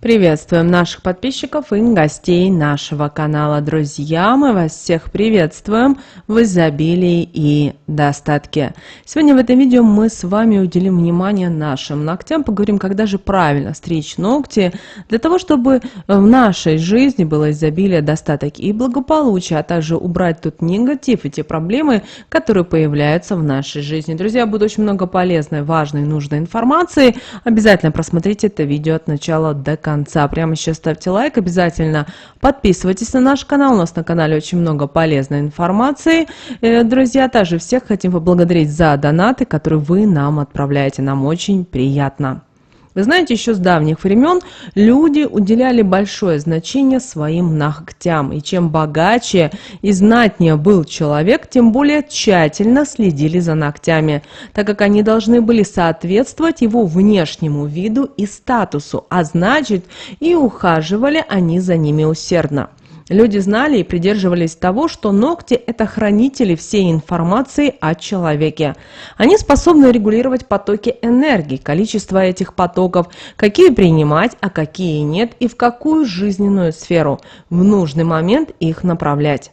Приветствуем наших подписчиков и гостей нашего канала. Друзья, мы вас всех приветствуем в изобилии и достатке. Сегодня в этом видео мы с вами уделим внимание нашим ногтям, поговорим, когда же правильно стричь ногти, для того, чтобы в нашей жизни было изобилие, достаток и благополучие, а также убрать тут негатив и те проблемы, которые появляются в нашей жизни. Друзья, будет очень много полезной, важной, нужной информации. Обязательно просмотрите это видео от начала до конца. Прямо сейчас ставьте лайк, обязательно подписывайтесь на наш канал, у нас на канале очень много полезной информации. Друзья, также всех хотим поблагодарить за донаты, которые вы нам отправляете, нам очень приятно. Вы знаете, еще с давних времен люди уделяли большое значение своим ногтям. И чем богаче и знатнее был человек, тем более тщательно следили за ногтями, так как они должны были соответствовать его внешнему виду и статусу, а значит и ухаживали они за ними усердно. Люди знали и придерживались того, что ногти – это хранители всей информации о человеке. Они способны регулировать потоки энергии, количество этих потоков, какие принимать, а какие нет, и в какую жизненную сферу в нужный момент их направлять.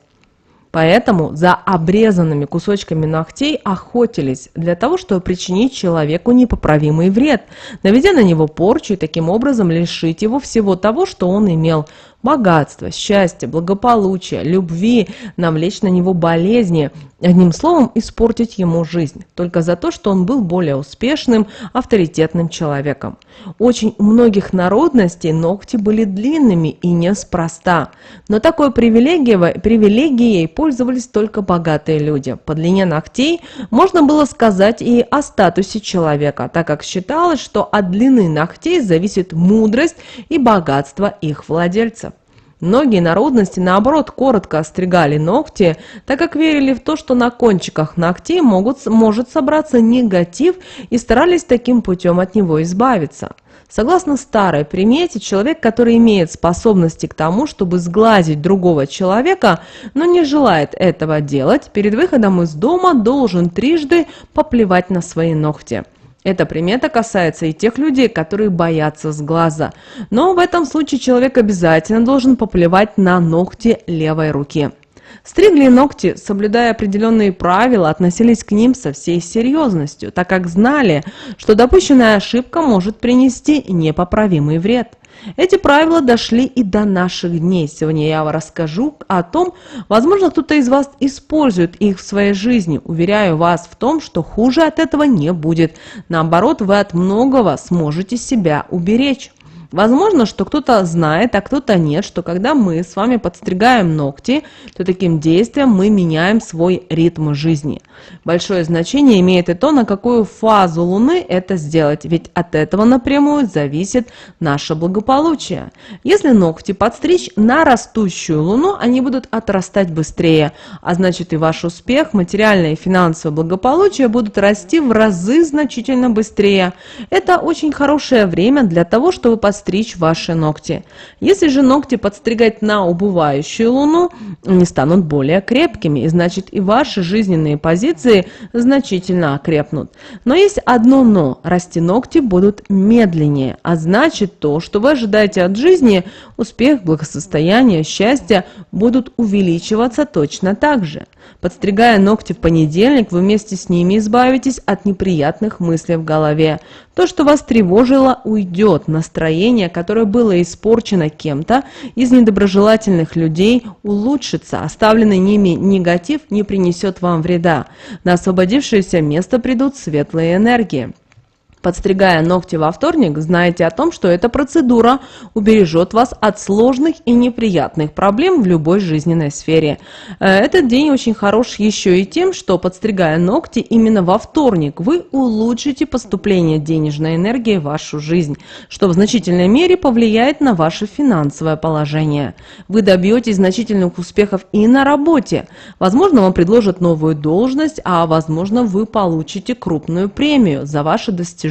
Поэтому за обрезанными кусочками ногтей охотились для того, чтобы причинить человеку непоправимый вред, наведя на него порчу и таким образом лишить его всего того, что он имел – богатства, счастья, благополучия, любви, навлечь на него болезни, одним словом, испортить ему жизнь, только за то, что он был более успешным, авторитетным человеком. Очень у многих народностей ногти были длинными и неспроста, но такой привилегией пользовались только богатые люди. По длине ногтей можно было сказать и о статусе человека, так как считалось, что от длины ногтей зависит мудрость и богатство их владельцев. Многие народности, наоборот, коротко остригали ногти, так как верили в то, что на кончиках ногтей может собраться негатив, и старались таким путем от него избавиться. Согласно старой примете, человек, который имеет способности к тому, чтобы сглазить другого человека, но не желает этого делать, перед выходом из дома должен трижды поплевать на свои ногти. Эта примета касается и тех людей, которые боятся сглаза. Но в этом случае человек обязательно должен поплевать на ногти левой руки. Стригли ногти, соблюдая определенные правила, относились к ним со всей серьезностью, так как знали, что допущенная ошибка может принести непоправимый вред. Эти правила дошли и до наших дней. Сегодня я вам расскажу о том, возможно, кто-то из вас использует их в своей жизни. Уверяю вас в том, что хуже от этого не будет. Наоборот, вы от многого сможете себя уберечь. Возможно, что кто-то знает, а кто-то нет, что когда мы с вами подстригаем ногти, то таким действием мы меняем свой ритм жизни. Большое значение имеет и то, на какую фазу Луны это сделать, ведь от этого напрямую зависит наше благополучие. Если ногти подстричь на растущую Луну, они будут отрастать быстрее, а значит и ваш успех, материальное и финансовое благополучие будут расти в разы значительно быстрее. Это очень хорошее время для того, чтобы подстричь ваши ногти. Если же ногти подстригать на убывающую Луну, они станут более крепкими, и значит и ваши жизненные позиции значительно окрепнут. Но есть одно но: расти ногти будут медленнее, а значит то, что вы ожидаете от жизни, успех, благосостояние, счастье, будут увеличиваться точно так же. Подстригая ногти в понедельник, вы вместе с ними избавитесь от неприятных мыслей в голове. То, что вас тревожило, уйдет. Настроение, которое было испорчено кем-то из недоброжелательных людей, улучшится. Оставленный ними негатив не принесет вам вреда. На освободившееся место придут светлые энергии. Подстригая ногти во вторник, знайте о том, что эта процедура убережет вас от сложных и неприятных проблем в любой жизненной сфере. Этот день очень хорош еще и тем, что, подстригая ногти именно во вторник, вы улучшите поступление денежной энергии в вашу жизнь, что в значительной мере повлияет на ваше финансовое положение. Вы добьетесь значительных успехов и на работе. Возможно, вам предложат новую должность, а возможно, вы получите крупную премию за ваши достижения,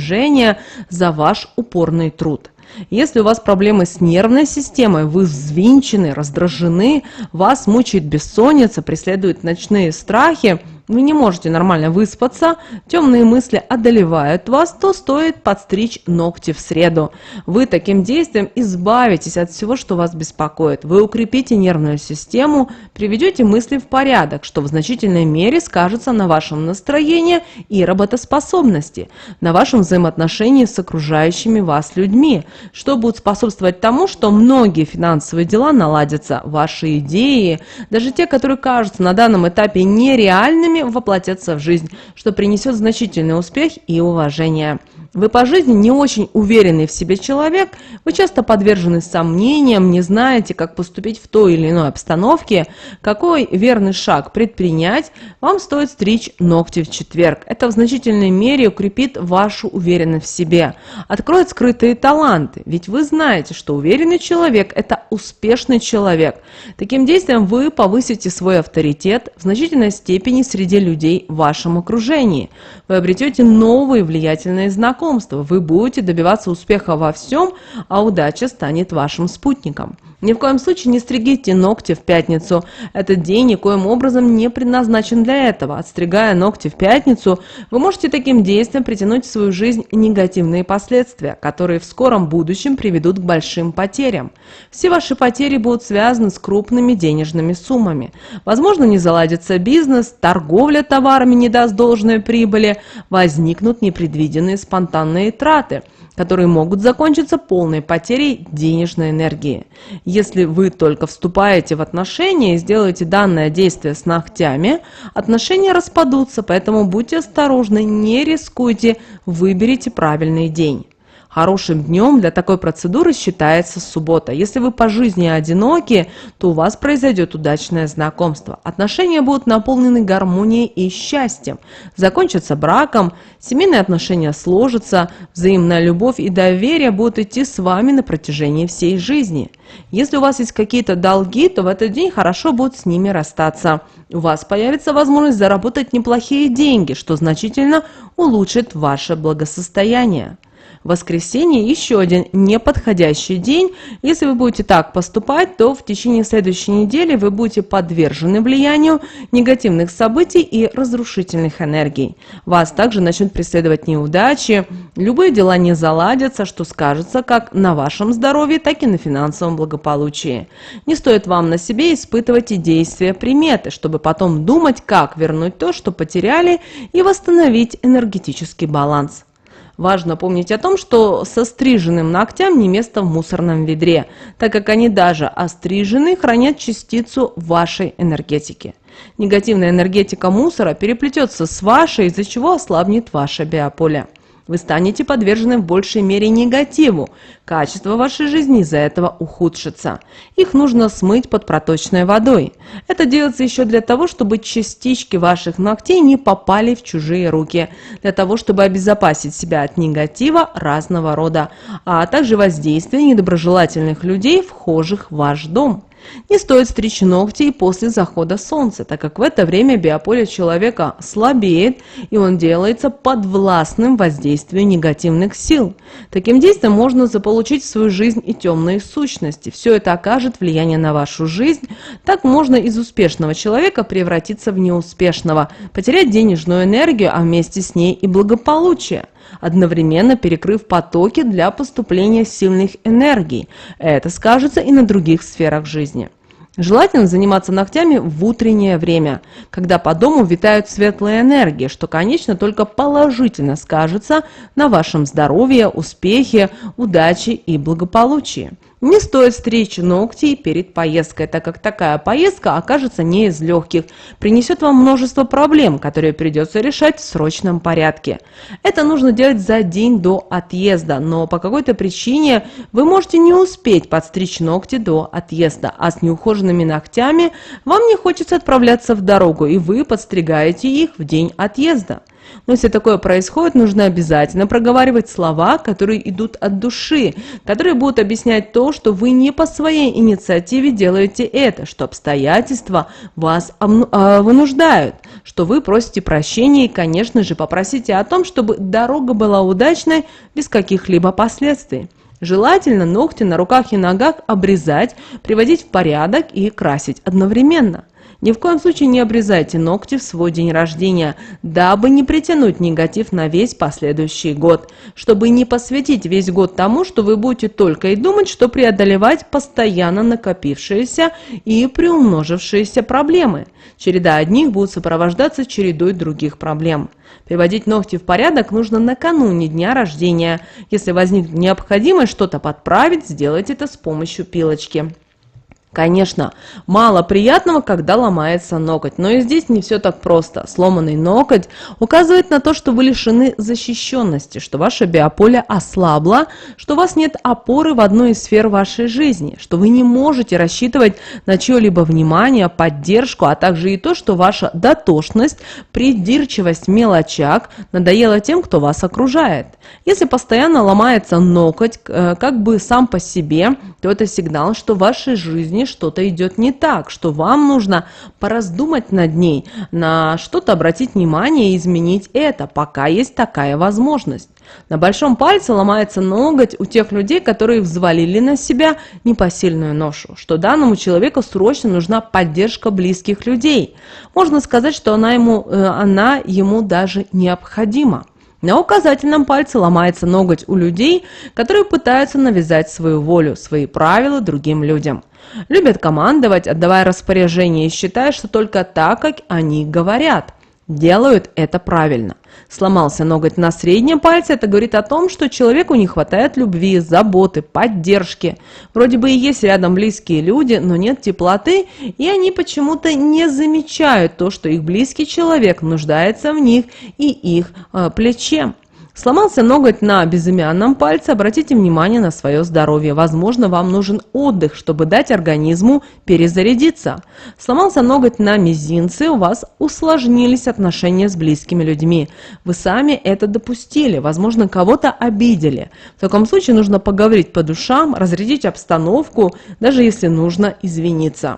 за ваш упорный труд. Если у вас проблемы с нервной системой, вы взвинчены, раздражены, вас мучает бессонница, преследуют ночные страхи, вы не можете нормально выспаться, темные мысли одолевают вас, то стоит подстричь ногти в среду. Вы таким действием избавитесь от всего, что вас беспокоит. Вы укрепите нервную систему, приведете мысли в порядок, что в значительной мере скажется на вашем настроении и работоспособности, на вашем взаимоотношении с окружающими вас людьми, что будет способствовать тому, что многие финансовые дела наладятся, ваши идеи, даже те, которые кажутся на данном этапе нереальными, воплотятся в жизнь, что принесет значительный успех и уважение. Вы по жизни не очень уверенный в себе человек, вы часто подвержены сомнениям, не знаете, как поступить в той или иной обстановке, какой верный шаг предпринять, вам стоит стричь ногти в четверг. Это в значительной мере укрепит вашу уверенность в себе, откроет скрытые таланты, ведь вы знаете, что уверенный человек – это успешный человек. Таким действием вы повысите свой авторитет в значительной степени среди людей в вашем окружении. Вы обретете новые влиятельные знакомства, вы будете добиваться успеха во всем, а удача станет вашим спутником. Ни в коем случае не стригите ногти в пятницу. Этот день никоим образом не предназначен для этого. Отстригая ногти в пятницу, вы можете таким действием притянуть в свою жизнь негативные последствия, которые в скором будущем приведут к большим потерям. Все ваши потери будут связаны с крупными денежными суммами. Возможно, не заладится бизнес, торговля товарами не даст должной прибыли, возникнут непредвиденные спонтанные траты, которые могут закончиться полной потерей денежной энергии. Если вы только вступаете в отношения и сделаете данное действие с ногтями, отношения распадутся, поэтому будьте осторожны, не рискуйте, выберите правильный день. Хорошим днем для такой процедуры считается суббота. Если вы по жизни одиноки, то у вас произойдет удачное знакомство. Отношения будут наполнены гармонией и счастьем, закончатся браком, семейные отношения сложатся, взаимная любовь и доверие будут идти с вами на протяжении всей жизни. Если у вас есть какие-то долги, то в этот день хорошо будет с ними расстаться. У вас появится возможность заработать неплохие деньги, что значительно улучшит ваше благосостояние. Воскресенье – еще один неподходящий день. Если вы будете так поступать, то в течение следующей недели вы будете подвержены влиянию негативных событий и разрушительных энергий. Вас также начнут преследовать неудачи, любые дела не заладятся, что скажется как на вашем здоровье, так и на финансовом благополучии. Не стоит вам на себе испытывать и действия приметы, чтобы потом думать, как вернуть то, что потеряли, и восстановить энергетический баланс. Важно помнить о том, что со стриженным ногтям не место в мусорном ведре, так как они даже острижены хранят частицу вашей энергетики. Негативная энергетика мусора переплетется с вашей, из-за чего ослабнет ваше биополе. Вы станете подвержены в большей мере негативу. Качество вашей жизни из-за этого ухудшится. Их нужно смыть под проточной водой. Это делается еще для того, чтобы частички ваших ногтей не попали в чужие руки, для того, чтобы обезопасить себя от негатива разного рода, а также воздействия недоброжелательных людей, вхожих в ваш дом. Не стоит стричь ногти и после захода солнца, так как в это время биополе человека слабеет, и он делается подвластным воздействию негативных сил. Таким действием можно заполучить в свою жизнь и темные сущности. Все это окажет влияние на вашу жизнь. Так можно из успешного человека превратиться в неуспешного, потерять денежную энергию, а вместе с ней и благополучие, одновременно перекрыв потоки для поступления сильных энергий. Это скажется и на других сферах жизни. Желательно заниматься ногтями в утреннее время, когда по дому витают светлые энергии, что, конечно, только положительно скажется на вашем здоровье, успехе, удаче и благополучии. Не стоит стричь ногти перед поездкой, так как такая поездка окажется не из легких, принесет вам множество проблем, которые придется решать в срочном порядке. Это нужно делать за день до отъезда, но по какой-то причине вы можете не успеть подстричь ногти до отъезда, а с неухоженными ногтями вам не хочется отправляться в дорогу, и вы подстригаете их в день отъезда. Но если такое происходит, нужно обязательно проговаривать слова, которые идут от души, которые будут объяснять то, что вы не по своей инициативе делаете это, что обстоятельства вас вынуждают, что вы просите прощения и, конечно же, попросите о том, чтобы дорога была удачной без каких-либо последствий. Желательно ногти на руках и ногах обрезать, приводить в порядок и красить одновременно. Ни в коем случае не обрезайте ногти в свой день рождения, дабы не притянуть негатив на весь последующий год, чтобы не посвятить весь год тому, что вы будете только и думать, что преодолевать постоянно накопившиеся и приумножившиеся проблемы. Череда одних будет сопровождаться чередой других проблем. Приводить ногти в порядок нужно накануне дня рождения. Если возникнет необходимость что-то подправить, сделайте это с помощью пилочки. Конечно, мало приятного, когда ломается ноготь, но и здесь не все так просто. Сломанный ноготь указывает на то, что вы лишены защищенности, что ваше биополе ослабло, что у вас нет опоры в одной из сфер вашей жизни, что вы не можете рассчитывать на чье-либо внимание, поддержку, а также и то, что ваша дотошность, придирчивость в мелочах надоела тем, кто вас окружает. Если постоянно ломается ноготь, как бы сам по себе, то это сигнал, что в вашей жизни что-то идет не так, что вам нужно пораздумать над ней, на что-то обратить внимание и изменить это, пока есть такая возможность. На большом пальце ломается ноготь у тех людей, которые взвалили на себя непосильную ношу, что данному человеку срочно нужна поддержка близких людей. Можно сказать, что она ему даже необходима. На указательном пальце ломается ноготь у людей, которые пытаются навязать свою волю, свои правила другим людям. Любят командовать, отдавая распоряжения и считая, что только так, как они говорят. Делают это правильно. Сломался ноготь на среднем пальце, это говорит о том, что человеку не хватает любви, заботы, поддержки. Вроде бы и есть рядом близкие люди, но нет теплоты, и они почему-то не замечают то, что их близкий человек нуждается в них и их плече. Сломался ноготь на безымянном пальце, обратите внимание на свое здоровье. Возможно, вам нужен отдых, чтобы дать организму перезарядиться. Сломался ноготь на мизинце, у вас усложнились отношения с близкими людьми. Вы сами это допустили, возможно, кого-то обидели. В таком случае нужно поговорить по душам, разрядить обстановку, даже если нужно извиниться.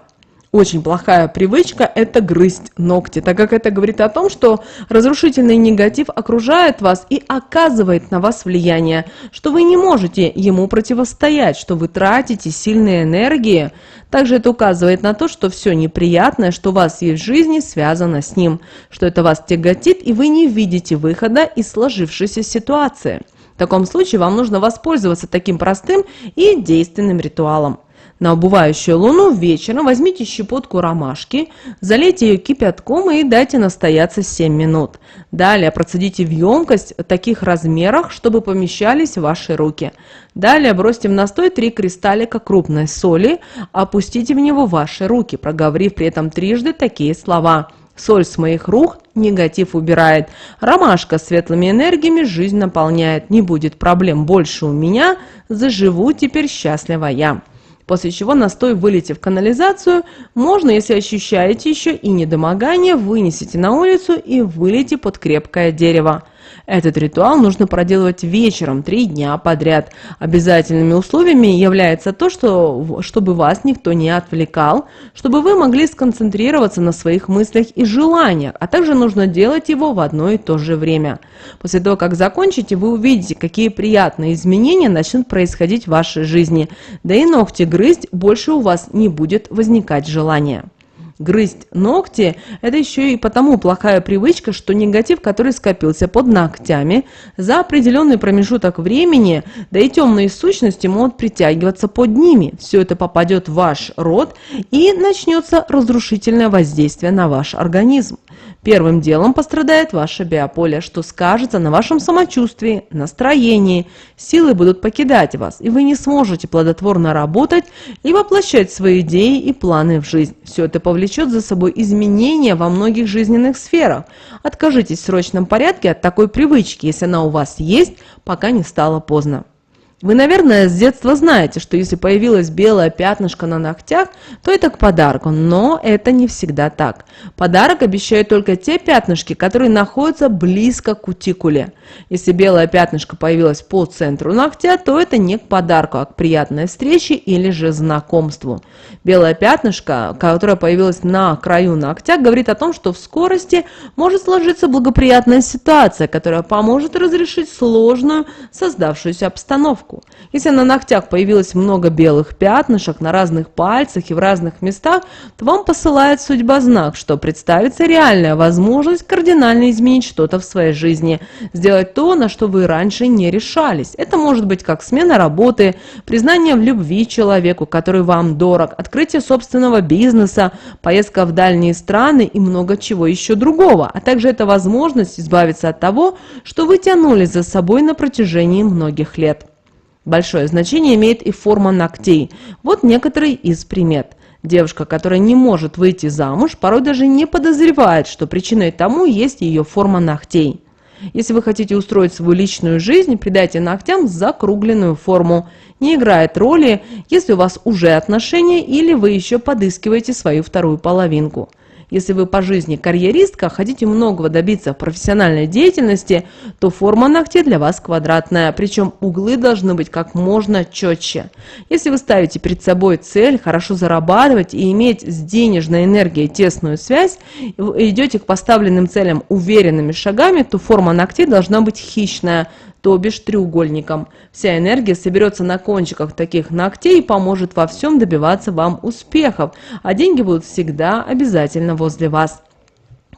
Очень плохая привычка – это грызть ногти, так как это говорит о том, что разрушительный негатив окружает вас и оказывает на вас влияние, что вы не можете ему противостоять, что вы тратите сильные энергии. Также это указывает на то, что все неприятное, что у вас есть в жизни, связано с ним, что это вас тяготит, и вы не видите выхода из сложившейся ситуации. В таком случае вам нужно воспользоваться таким простым и действенным ритуалом. На убывающую луну вечером возьмите щепотку ромашки, залейте ее кипятком и дайте настояться 7 минут. Далее процедите в емкость в таких размерах, чтобы помещались в ваши руки. Далее бросьте в настой 3 кристаллика крупной соли, опустите в него ваши руки, проговорив при этом трижды такие слова: «Соль с моих рук негатив убирает, ромашка светлыми энергиями жизнь наполняет, не будет проблем больше у меня, заживу теперь счастливо я». После чего настой вылейте в канализацию. Можно, если ощущаете еще и недомогание, вынесите на улицу и вылейте под крепкое дерево. Этот ритуал нужно проделывать вечером 3 дня подряд. Обязательными условиями является то, чтобы вас никто не отвлекал, чтобы вы могли сконцентрироваться на своих мыслях и желаниях, а также нужно делать его в одно и то же время. После того, как закончите, вы увидите, какие приятные изменения начнут происходить в вашей жизни, да и ногти грызть больше у вас не будет возникать желания. Грызть ногти – это еще и потому плохая привычка, что негатив, который скопился под ногтями за определенный промежуток времени, да и темные сущности могут притягиваться под ними. Все это попадет в ваш рот и начнется разрушительное воздействие на ваш организм. Первым делом пострадает ваше биополе, что скажется на вашем самочувствии, настроении. Силы будут покидать вас, и вы не сможете плодотворно работать и воплощать свои идеи и планы в жизнь. Все это повлечет за собой изменения во многих жизненных сферах. Откажитесь в срочном порядке от такой привычки, если она у вас есть, пока не стало поздно. Вы, наверное, с детства знаете, что если появилось белое пятнышко на ногтях, то это к подарку, но это не всегда так. Подарок обещают только те пятнышки, которые находятся близко к кутикуле. Если белое пятнышко появилось по центру ногтя, то это не к подарку, а к приятной встрече или же знакомству. Белое пятнышко, которое появилось на краю ногтя, говорит о том, что в скорости может сложиться благоприятная ситуация, которая поможет разрешить сложную создавшуюся обстановку. лаку. Если на ногтях появилось много белых пятнышек на разных пальцах и в разных местах, то вам посылает судьба знак, что представится реальная возможность кардинально изменить что-то в своей жизни, сделать то, на что вы раньше не решались. Это может быть как смена работы, признание в любви человеку, который вам дорог, открытие собственного бизнеса, поездка в дальние страны и много чего еще другого. А также это возможность избавиться от того, что вы тянули за собой на протяжении многих лет. Большое значение имеет и форма ногтей. Вот некоторые из примет. Девушка, которая не может выйти замуж, порой даже не подозревает, что причиной тому есть ее форма ногтей. Если вы хотите устроить свою личную жизнь, придайте ногтям закругленную форму. Не играет роли, если у вас уже отношения или вы еще подыскиваете свою вторую половинку. Если вы по жизни карьеристка, хотите многого добиться в профессиональной деятельности, то форма ногтей для вас квадратная, причем углы должны быть как можно четче. Если вы ставите перед собой цель хорошо зарабатывать и иметь с денежной энергией тесную связь, и идете к поставленным целям уверенными шагами, то форма ногтей должна быть хищная, то бишь треугольником. Вся энергия соберется на кончиках таких ногтей и поможет во всем добиваться вам успехов, а деньги будут всегда обязательно возле вас.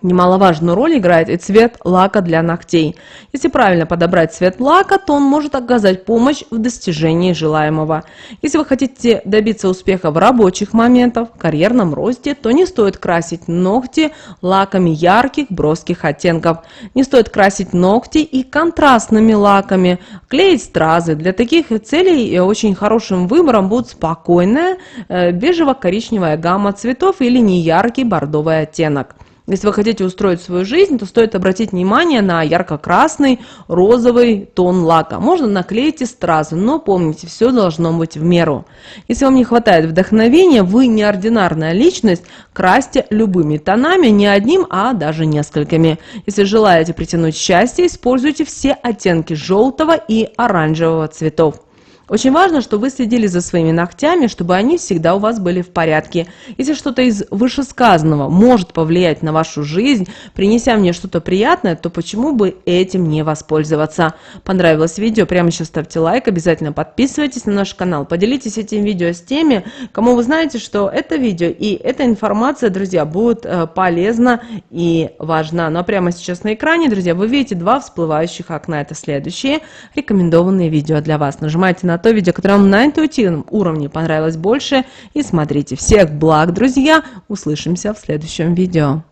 Немаловажную роль играет и цвет лака для ногтей. Если правильно подобрать цвет лака, то он может оказать помощь в достижении желаемого. Если вы хотите добиться успеха в рабочих моментах, в карьерном росте, то не стоит красить ногти лаками ярких, броских оттенков. Не стоит красить ногти и контрастными лаками, клеить стразы. Для таких целей очень хорошим выбором будет спокойная бежево-коричневая гамма цветов или неяркий бордовый оттенок. Если вы хотите устроить свою жизнь, то стоит обратить внимание на ярко-красный, розовый тон лака. Можно наклеить и стразы, но помните, все должно быть в меру. Если вам не хватает вдохновения, вы неординарная личность, красьте любыми тонами, не одним, а даже несколькими. Если желаете притянуть счастье, используйте все оттенки желтого и оранжевого цветов. Очень важно, чтобы вы следили за своими ногтями, чтобы они всегда у вас были в порядке. Если что-то из вышесказанного может повлиять на вашу жизнь, принеся мне что-то приятное, то почему бы этим не воспользоваться? Понравилось видео? Прямо сейчас ставьте лайк, обязательно подписывайтесь на наш канал, поделитесь этим видео с теми, кому вы знаете, что это видео и эта информация, друзья, будет полезна и важна. Ну а прямо сейчас на экране, друзья, вы видите два всплывающих окна. Это следующие рекомендованные видео для вас. Нажимайте на то видео, которое вам на интуитивном уровне понравилось больше, и смотрите. Всех благ, друзья! Услышимся в следующем видео.